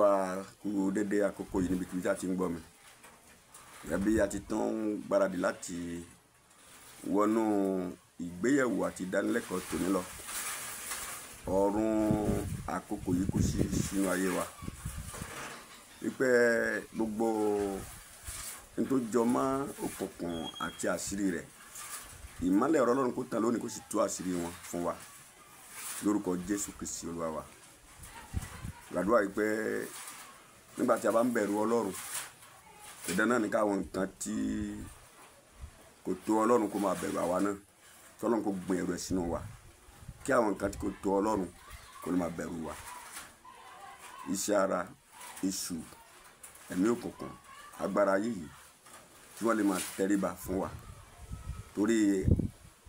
wa kú dédé àkókò yìí níbikíbi tí a ti ń gbọ́ mi. Ẹbí a ti tán gbáradì láti wọnú ìgbéyẹ̀wò àti ìdánilẹ́kọ̀ọ́ tòní lọ. Ọ̀run àkókò yìí kò sí sínú ayé wa. Wípé gbogbo n tó jọ mọ́ òkùnkùn àti àṣírí rẹ̀, ìmọ́lẹ̀ ọ̀rọ̀ Ọlọ́run kó tàn lónìí kó sì tú àṣírí wọn fún wa. Lórúkọ Jésù Kristi Olúwa wa. Gbàdúrà wípé nígbà tí a bá ń bẹ̀rù Ọlọ́run, ìdán náà ní káwọn nǹkan tí kò tó Ọlọ́run kó máa bẹ̀rù àwa náà, kí Ọlọ́run kó gbin ẹ̀rù ẹ̀ sínú wa, kí àwọn nǹkan tí kò tó Ọlọ́run kó lè máa bẹ̀rù wa. Iṣẹ́ ara, èṣù, ẹ̀mí òkùnkùn, agbára ayé yìí tí wọ́n lè máa tẹríba fún wa. Torí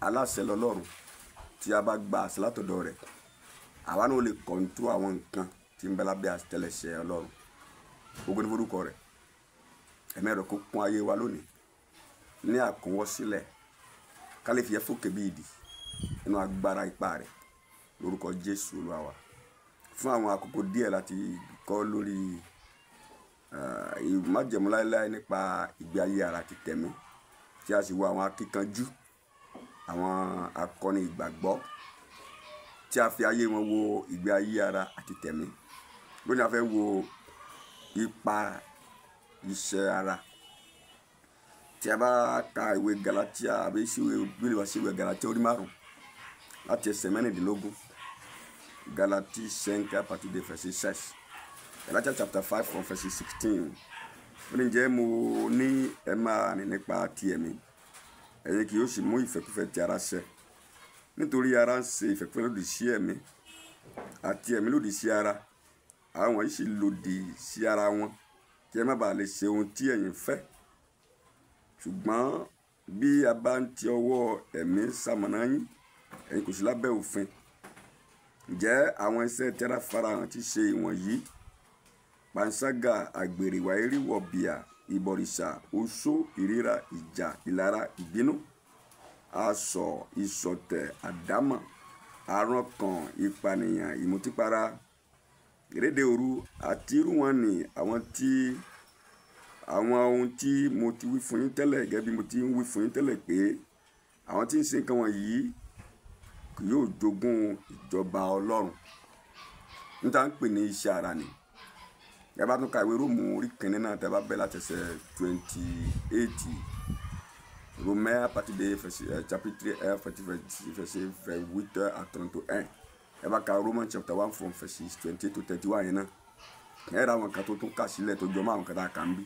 aláṣẹ lọ́lọ́run, tí a bá gba àṣẹ látọ̀dọ̀ rẹ̀, àwa náà lè kọ̀ǹtú àwọn nǹkan tí ń bẹ lábẹ́ àtẹ́lẹsẹ̀ Ọlọ́run. Ògo ni forúkọ rẹ̀. Ẹ̀mí rẹ̀ kó kún ayé wa lónìí ní àkúnwọ́sílẹ̀, ká lè fi ẹ̀fọ́ kébí ìdì nínú agbára ipá rẹ̀. Lórúkọ Jésù Olúwa wa. Fún àwọn àkókò díẹ̀ láti kọ́ lórí májẹ̀mú láéláé nípa ìgbé ayé ara àti tẹ̀mí, tí a sì wo àwọn akíkanjú, àwọn akọni ìgbàgbọ́ tí a fi ayé wọn wo ìgbé ayé ara àti tẹ̀mí. Lónìí a fẹ́ wo ipa iṣẹ́ ara. Tí a bá ka ìwé Galatia àbí ìwé Galatia orí 5 láti ẹsẹ̀ 16. Galatia 5 à partir de verset 16. Galatia chapter 5 from verset 16. Ó ní jẹ́ mo ní ẹ máa rìn nípa ti ẹ̀mí, ẹ̀yin kì yóò sì mú ìfẹ́kúfẹ̀ẹ́ ti ara ṣẹ. Nítorí ara ń ṣe ìfẹ́kúfẹ̀ẹ́ lòdì sí ẹ̀mí, àti ẹ̀mí lòdì sí ara. Àwọn wọ̀nyí sì lòdì sí ara wọn, kí ẹ má bàa lè ṣe ohun tí ẹ̀yin fẹ́. Ṣùgbọ́n bí a bá ń ti ọwọ́ ẹ̀mí ṣamọ̀nà yín, ẹ̀yin kò sí lábẹ́ òfin. Ǹjẹ́ àwọn iṣẹ́ tí ara farahàn ti ṣe ìwọ̀nyí: panṣágà, àgbèrè, ìwà èérí, wọ̀bìà, ìbọ̀rìṣà, oṣó, ìríra, ìjà, ìlara, ìbínú, asọ̀, ìṣọ̀tẹ̀, àdámọ̀, àrankàn, ìpànìyàn, ìmutípara, ìréde òru àti irú wọn ni àwọn ohun tí mo ti wí fún yín tẹ́lẹ̀, gẹ́gẹ́ bí mo ti ń wí fún yín tẹ́lẹ̀ pé àwọn tí ń ṣe nǹkan wọ̀nyí kì yóò jogún ìjọba Ọlọ́run. Níta ń pè ní iṣẹ́ ara ni. Ẹ bá tún ka ìwé Róòmù orí 1 náà, tẹ́ bá bẹ̀ láti ẹsẹ̀ 28. Romains à partir de chapitre 1 verset 28 à 31. Ẹ bá ka Romans chapter 1 from verses 28 to 31 yẹn náà. Ẹ ra àwọn kan tó tún kà sílẹ̀ tó jọ mọ́ àwọn kan tá a kà ń bí,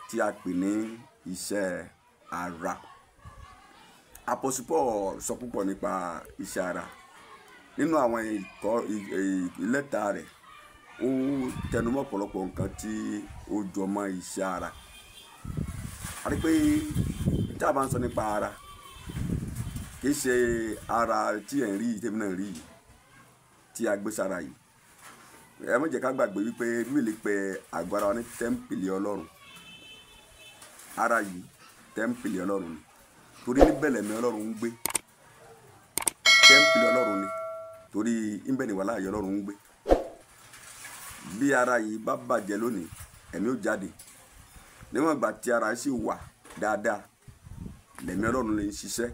tí a pè ní iṣẹ́ ara. Apostle Paul sọ púpọ̀ nípa iṣẹ́ ara. Nínú àwọn lẹ́tà rẹ̀, ó tẹnumọ́ ọ̀pọ̀lọpọ̀ nǹkan tí ó jọ mọ́ iṣẹ́ ara. A rí pé tí a bá ń sọ nípa ara, kì í ṣe ara tí ẹ̀ ń rí yìí, tèmi náà rí yìí, tí a gbé sára yìí. Ẹ má jẹ́ ká gbàgbé wípé Bíbélì pè àgọ́ ara wa ní tẹ́ḿpìlì Ọlọ́run. Ara yìí tẹ́ḿpìlì Ọlọ́run ni. Torí níbẹ̀ lẹ̀mí Ọlọ́run ń gbé. Tẹ́ḿpìlì Ọlọ́run ni. Torí níbẹ̀ ni wàhálà ayé Ọlọ́run ń gbé. Bí ara yìí bá bàjẹ́ lónìí, ẹ̀mí ó jáde. Níwọ̀n ìgbà tí ara sì wà dáadáa, lẹ̀mí Ọlọ́run lè ń ṣiṣẹ́.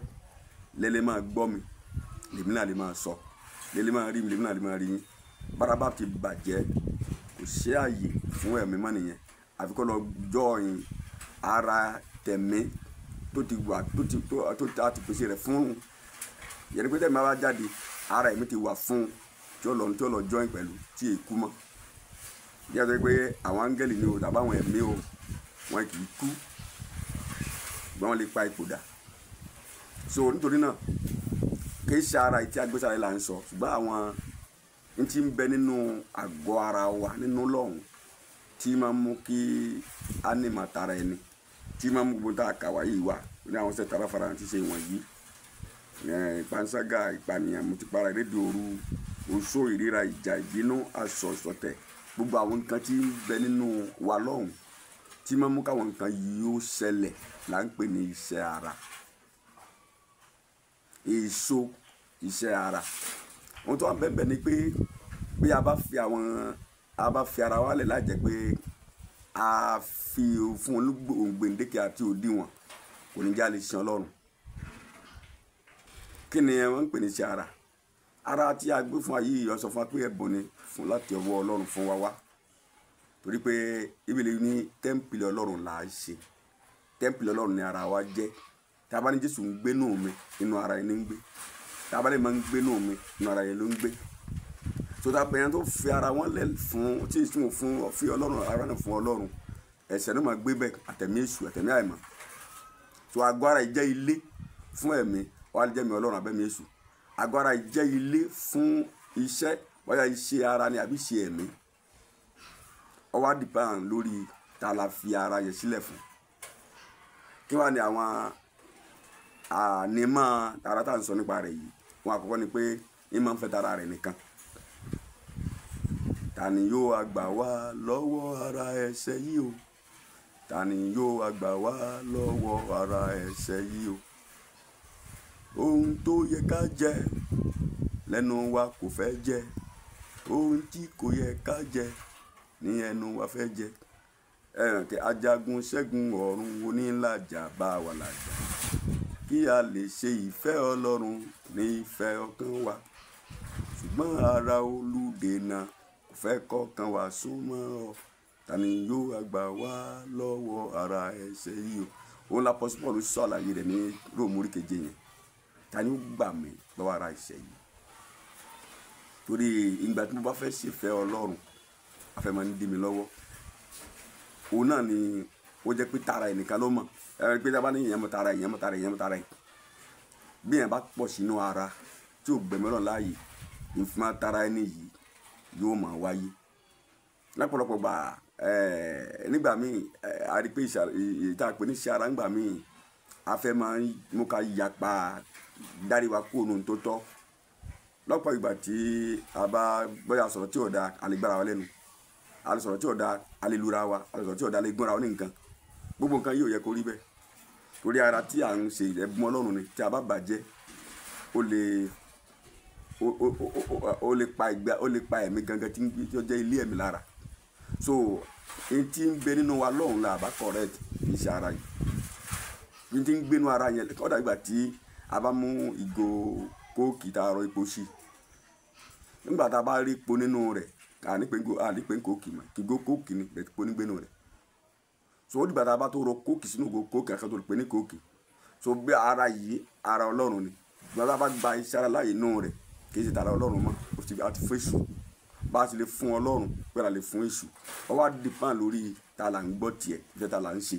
Lẹ́lẹ́ máa gbọ́ mi, lèmi náà lè máa sọ. Lẹ́lẹ́ máa rí mi, lèmi náà lè máa rí yín. Bára bá ti bàjẹ́, kò sí ààyè fún ẹ̀mí mọ́ nìyẹn. Àfi kó lọ jọyìn ara tẹ̀mí tó ti wà tó ti pèsè rẹ̀ fún. Yẹn pé tẹ̀mí bá jáde, ara ẹ̀mí ti wà fún tí ó lọ jọyìn pẹ̀lú tí èkú mọ́. Bí a sọ pé àwọn áńgẹ́lì ni o tàbí àwọn ẹ̀mí o, wọn kì í kú, ṣùgbọ́n wọ́n lè pa ipò dà. So nítorí náà, kì í ṣe ara tí a gbé sára là ń sọ, ṣùgbọ́n àwọn n tí ń bẹ nínú àgọ́ ara wa nínú lọ́hùn, tí máa ń mú kí a ní màtara ẹni, tí máa ń mú gbogbo tá a kà wá yìí wá ní àwọn iṣẹ́ tara farahàn ti ṣe ìwọ̀nyí: panṣágà, ìpànìyàn, ìmutípara, ìréde òru, oṣó, ìríra, ìjà, ìbínú, asọ̀, ìṣọ̀tẹ̀. Gbogbo àwọn nǹkan tí ń bẹ nínú wa lọ́hùn, tí máa ń mú káwọn nǹkan yìí ó ṣẹlẹ̀, là ń pè ní iṣẹ́ ara. Èso iṣẹ́ ara. Ohun tó wà bẹ́ẹ̀ ni pé bí a bá fi àwọn a bá fi ara wa lẹ̀ láì jẹ́ pé a fi fún olùgbèǹdéke àti òdiwọ̀n kò ní já lè sin Ọlọ́run. Kí ni wọ́n ń pè ní iṣẹ́ ara? Ara tí a gbé fún wa yìí ó sọ fún wa pé ẹ̀bùn ni fún láti ọwọ́ Ọlọ́run fún wa wá, torí pé Bíbélì ní tẹ́ḿpìlì Ọlọ́run là á ṣe. Tẹ́ḿpìlì Ọlọ́run ni ara wa jẹ́. Tá a bá ní Jésù ń gbé nínú mi, inú ara ẹni ń gbé. Tá a bá lè máa ń gbé nínú mi, inú ara ẹni ló ń gbé. So tá a bẹ̀rẹ̀ tó fi ara wọn lẹ̀ fún tí ìsún fún fi Ọlọ́run ara náà fún Ọlọ́run, ẹ̀ṣẹ̀ ló máa gbé bẹ́ẹ̀, àtẹ̀mí èṣù àtẹ̀mí àìmọ́. So àgọ́ ara jẹ́ ilé fún ẹ̀mí, wàá jẹ́ mi Ọlọ́run àbẹ́mi èṣù. Àgọ́ ara jẹ́ ilé fún iṣẹ́, bóyá iṣẹ́ ara ni àbí iṣẹ́ ẹ̀mí. Ó wá depend lórí tá la fi ara yẹn sílẹ̀ fún. Kí wá ní àwọn ànímọ́ tara tá à ń sọ nípa rẹ̀ yìí? Wọn àkọ́kọ́ ni pé ní máa ń fẹ́ tara rẹ̀ nìkan. Ta ni yóò gbà wá lọ́wọ́ ara ẹ̀ṣẹ̀ yìí o? Ta ni yóò gbà wá lọ́wọ́ ara ẹ̀ṣẹ̀ yìí o? Ohun tó yẹ ká jẹ lẹ́nu wa kò fẹ́ jẹ, ohun tí kò yẹ ká jẹ ní ẹnu wa fẹ́ jẹ. Ajagun ṣẹ́gun ọ̀run onílàjà bá wa làjà, kí a lè ṣe ìfẹ́ Ọlọ́run ní ìfẹ́ ọkàn wa. Ṣùgbọ́n ara olùdènà kò fẹ́ kọ́kàn wa súnmọ́ ọ. Ta ni yóò gbà wá lọ́wọ́ ara ẹ̀ṣẹ̀ yìí o? Òun la Apostle Paul sọ àlàyé rẹ̀ ní Róòmù orí keje yẹn. Ta ni ó gbà mí lọ́wọ́ ara ẹ̀ṣẹ̀ yìí? Torí ìgbà tí mo bá fẹ́ ṣèfẹ́ Ọlọ́run, a fẹ́ máa ń dí mi lọ́wọ́. Òun náà ni ó jẹ́ pé tara ẹnìkan ló mọ̀. Pé tá a bá ní ìyẹn mọ̀ tara ìyẹn mọ̀ tara ìyẹn mọ̀ tara ẹ̀. Bí yẹn bá pọ̀ sínú ara tí ò gbẹ̀mí Ọlọ́run láàyè, ìfúnma tara ẹni yìí yóò máa wáyé. Lápọ̀lọpọ̀ gbà nígbà míì a rí pé ìta pé ní iṣẹ́ ara nígbà míì a fẹ́ máa ń mú ká yapa dárí wa kúrò nínú tó tọ́. Lọ́pọ̀ ìgbà tí a bá bóyá sọ̀rọ̀ tí ò da, a lè gbára wa lẹ́nu. A lè sọ̀rọ̀ tí ò da, a lè lura wa. A lè sọ̀rọ̀ tí ò da, a lè gbọ́ra wa ní nǹkan. Gbogbo nǹkan yìí ò yẹ kó rí bẹ́ẹ̀. Torí ara tí à ń ṣe ẹ̀bùn Ọlọ́run ni, tí a bá bàjẹ́ ó lè pa ẹ̀mí gangan tí ó jẹ́ ilé ẹ̀mí lára. So èyí tí ń bẹ nínú wa lọ́hùn la bá correct iṣẹ́ ara yìí. Èyí tí ń gbé nínú ara yẹn ó dà ìgbà tí a bá mú ìgò kóòkì tá a rọ epo sí. Nígbà tá a bá rí epo nínú rẹ̀, a ní pé kóòkì mọ̀, kí ìgò kóòkì ni epo ní gbé nínú rẹ̀. So ó dìgbà tá a bá tó rọ kóòkì sínú ìgò kóòkì àkàtà tó lè pè ní kóòkì. So bí ara yìí, ara Ọlọ́run ni. Nígbà tá a bá gba iṣẹ́ ara láàyè nínú rẹ̀, kì í ṣe tara Ọlọ́run mọ́, ó ti fún èṣù. Bá a ti lè fún Ọlọ́run, pé a lè fún èṣù. Ó wá depend lórí ta là ń gbọ́ tiẹ̀, ìfẹ́ ta là ń ṣe.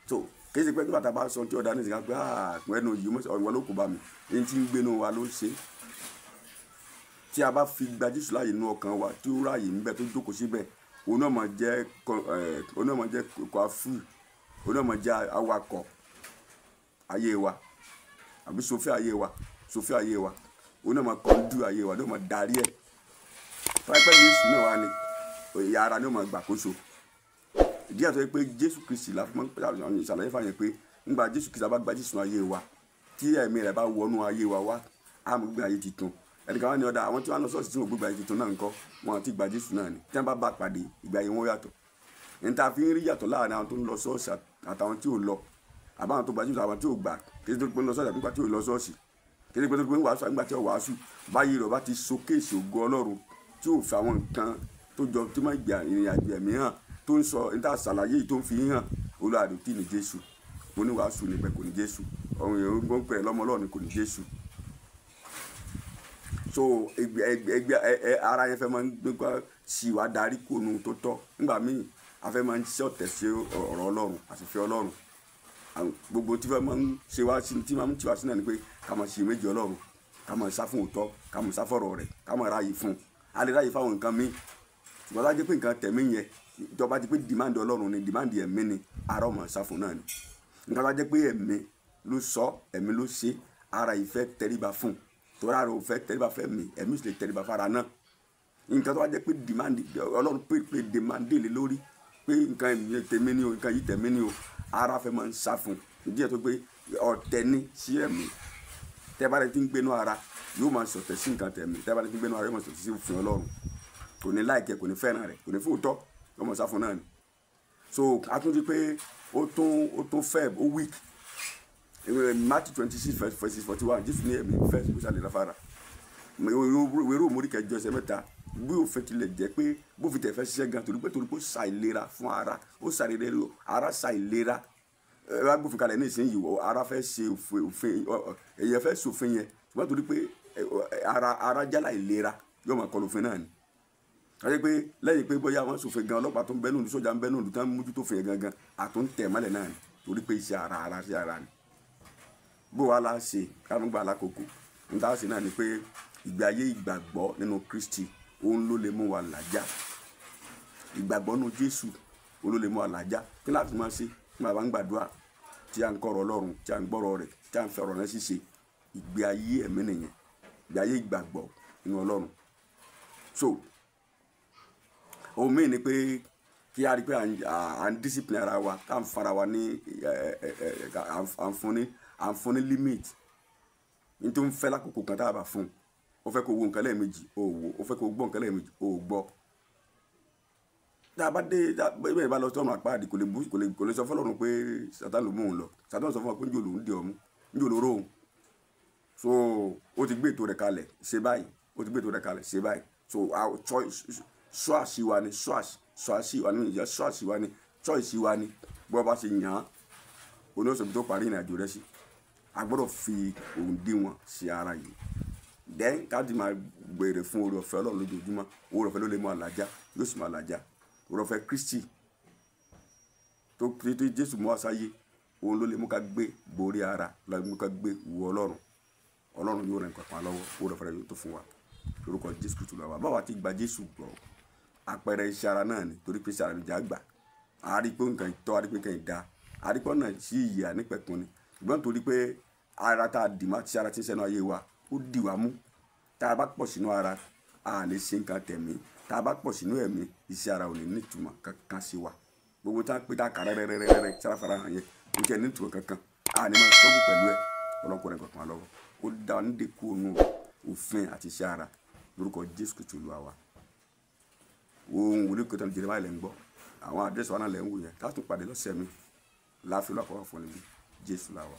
So kì í ṣe pé nígbà tá a bá sọ tí ọ̀dà ní ìsìnká pé ẹnu yìí ọ̀wọ́ ló kó bá mi, èyí tí ń gbénu wa ló ṣe. Tí a bá fi gba Jésù láàyè nínú ọkàn wa, tí ó ráàyè níbẹ̀ tó jókòó síbẹ̀, òun náà máa jẹ́ kọ̀ọ̀fù, òun náà máa jẹ́ awakọ̀ ayé wa, àbí sófẹ́ ayé wa, òun náà máa kọ́ńdú ayé wa, òun náà máa darí ẹ̀. Pẹ́pẹ́ Jésù náà wà ní ìyá ara ni ó máa gbàkóso. Ìdí àtọ́ pé Jésù Kristi la fi máa ń pè àwọn ìṣàlàyé fàyẹn pé nígbà Jésù Kristi bá gba Jésù ayé wa, tí ẹ̀mí rẹ̀ bá wọnú ayé wa wá, á mú gbé ayé titun. Ẹnìkan wá ní ọ̀dà àwọn tí wọ́n lọ sọ́ọ̀sì tí wọ́n gbé ayé titun náà ńkọ́, wọn àti gba Jésù náà ni. Tí wọ́n bá bá pàdé, ìgbà ayé wọn yàtọ̀. Ní ta fi ń rí yàtọ̀ láàrin àwọn tó ń lọ sọ́ọ̀sì àtàwọn tí ò lọ. Àbáwọn tó gba Jésù àwọn tí ò gbà, kí ló pé ń lọ sọ́ọ̀sì nígbà tí ò lọ sọ́ọ̀sì. Kí ló pé ń wàásù nígbà tí ò wàásù. Báyìí rẹ̀ bá ti showcase ògo Ọlọ́run tí ò fi àwọn nǹkan tó jọ tí máa gbà ìrìn àjò ẹ̀mí hàn, tó ń sọ níta ṣàlàyé yìí tó ń fi hàn, olùwàdùtì ní Jésù. Oníwàásù níbẹ̀ kò ní Jésù. Ọ̀run èèyàn ń pè é lọ́mọ Ọlọ́run ni kò ní Jésù. So ara yẹn fẹ́ máa ń gbégbá sí wa darí kónú tó tọ́. Nígbà míì a fẹ́ máa ń ṣe ọ̀tẹ̀ sí ọ̀rọ̀ Ọlọ́run àti ìfẹ́ Ọlọ́run. Gbogbo tí fẹ́ máa ń ṣe wá sí tí máa ń tì wá sí náà ni pé ká máa ṣe méjì Ọlọ́run, ká máa sá fún òótọ́, ká máa sá fọ̀rọ̀ rẹ̀, ká máa ráyè fún un. A lè ráyè fáwọn nǹkan míì. Ṣùgbọ́n tá a jẹ́ pé nǹkan tẹ̀mí yẹn, ìjọba ti pé demand Ọlọ́run ni, demand ẹ̀mí ni, ara ọ̀ máa sá fún náà ni. Nǹkan tá a jẹ́ pé ẹ̀mí ló sọ, ẹ̀mí ló ṣe, ara ìfẹ́ tẹríba fún. Torí ara ò fẹ́ tẹríba fẹ́ mi, ẹ̀mí sì lè tẹríba fara náà. Nǹkan tó wá jẹ́ pé demand Ọlọ́run pé demand lé lórí, pé nǹkan yìí tẹ̀mí ni o, nǹkan yìí tẹ̀mí ni o, ara fẹ́ máa ń sá fún. Ìdí ẹ̀ tó pé ọ̀tẹ̀ ni sí ẹ̀mí. Tẹ́ bá rẹ̀ ti ń gbénú ara, yóò máa sọ̀tẹ̀ sí nǹkan tẹ̀mí. Tẹ́ bá rẹ̀ ti ń gbénú ara, yóò máa sọ̀tẹ̀ sí òfin Ọlọ́run. kò ní láìkẹ́ kò ní fẹ́ràn rẹ̀ kò ní fóòtọ́ lọ́mọ sá fún náà ni. So a tún rí pé ó tún fẹ́ ó weak. Matthew 26 verses 41 Jésù ní ẹ̀mí fẹ́ kó sálẹ̀ láfara. Wéró mórí kẹjọ ẹsẹ̀ mẹ́ta bí òfin tilẹ̀ jẹ́ pé bó fi tẹ̀ fẹ́ ṣiṣẹ́ gan torí pé ó ṣàìlera fún ara ó ṣàìlera ara ṣàìlera ẹ gbófin kalẹ̀ ní ìsinyìí ara fẹ́ ṣe òfin ẹ̀yẹ fẹ́ ṣòfin yẹn ṣùgbọ́n torí pé ara jálá ìlera yóò máa kọlu òfin náà ni. àti pé lẹ́yìn pé bóyá wọ́n ṣòfin gan ọlọ́pàá tó ń bẹ́nu ní sójà ń bẹ́nu ní tán mójútó òfin yẹn gangan àtúntẹ̀ mọ́lẹ̀ náà ni torí pé iṣẹ́ ara sí ara ni. bó wa la ṣe kánúgbà lákòókò níta ṣe náà ni pé ìgbé ayé ìgbàgbọ́ nínú Kristi òun ló lè mú wa làjà ìgbàgbọ́ nínú Jésù òun ló lè mú wa làjà kí láti máa ṣe kí máa bá ń gbàdúrà tí a ń kọ̀rọ̀ Ọlọ́run tí a ń gbọ́rọ̀ rẹ̀ tí a ń fẹ̀rọ̀ náà ṣíṣe ìgbé ayé ẹ̀mí nìyẹn ìgbé ayé ìgbàgbọ́ nínú Ọlọ́run. So ohun míì ni pé kí a rí pé à ń discipline ara wa ká ń fara wa ní à ń fún ní limit ní tó ń fẹ́ lákòókò kan tá a bá fún un. Ó fẹ́ kó wo nǹkan lẹ́ẹ̀mejì ó wò ó fẹ́ kó gbọ́ nǹkan lẹ́ẹ̀mejì ó gbọ́. Tá a bá dé bẹ́ẹ̀ bá lọ sọ́nà àpáàdì kò lè sọ fọ́lọ́run pé Sátánì ló mú òun lọ Sátánì sọ fún wa pé njó lòún dè ọ́ mú njó lóró òun. So ó ti gbé ètò rẹ̀ kalẹ̀ ṣe báyìí ó ti gbé ètò rẹ̀ kalẹ̀ ṣe báyìí. So choice wa ni choice wa ni bó bá ṣe yàn án oníṣòwò tó parí ìrìn àjò rẹ̀ sí a gbọ́dọ̀ fi òǹdíwọ̀n sí ara yìí. Then káàdì máa gbèrè fún oore ọ̀fẹ́ Ọlọ́run lójoojúmọ́ oore ọ̀fẹ́ ló lè mú àlàjá yóò sì máa làjá oore ọ̀fẹ́ Kristi tó Jésù mú wá sáyé òun ló lè mú ká gbé borí ara ló mú ká gbé wọ Ọlọ́run yóò ràn kankan lọ́wọ́ oore ọ̀fẹ́ rẹ̀ yóò tó fún wa lórúkọ Jésù Kristu lọ́wọ́ báwa ti gba Jésù gbọ́ àpẹẹrẹ iṣẹ́ ara náà ni torí pé iṣẹ́ ara nìjà gbà a rí pé nǹkan ìtọ́ a rí pé nǹkan ìdá a rí pé ọ̀nà sí ìyè ànípẹ̀kun ni ṣùgbọ́n torí pé ara tá a dì má ti ara ti ń sẹ́nu ayé wa ó dì wá mú tá a bá pọ̀ sínú ara a lè ṣe nǹkan tẹ̀mí tá a bá pọ̀ sínú ẹ̀mí iṣẹ́ ara ò ní nítumọ̀ kankan sí wa gbogbo tá a pé tá a kà rẹ́rẹ́rẹ́rẹ́ sára fara hàn yẹn kò jẹ́ nítumọ̀ kankan a ní máa sọ́gun pẹ̀lú ẹ̀ ọlọ́kùnrin kankan lọ́wọ́ ó dá ọ nídìí kú ònú òfin àti iṣẹ́ ara lórúkọ Jésù Kristu Olúwa wa ohun wòlé kò tán Jeremiah lẹ́ ń gbọ́ àwọn àdírẹ́sì wa náà lẹ́ ń wò yẹn tá a tún pàdé lọ́sẹ̀ mi láàfin lọ́kọ̀ọ́ fún mi Jésù la wa.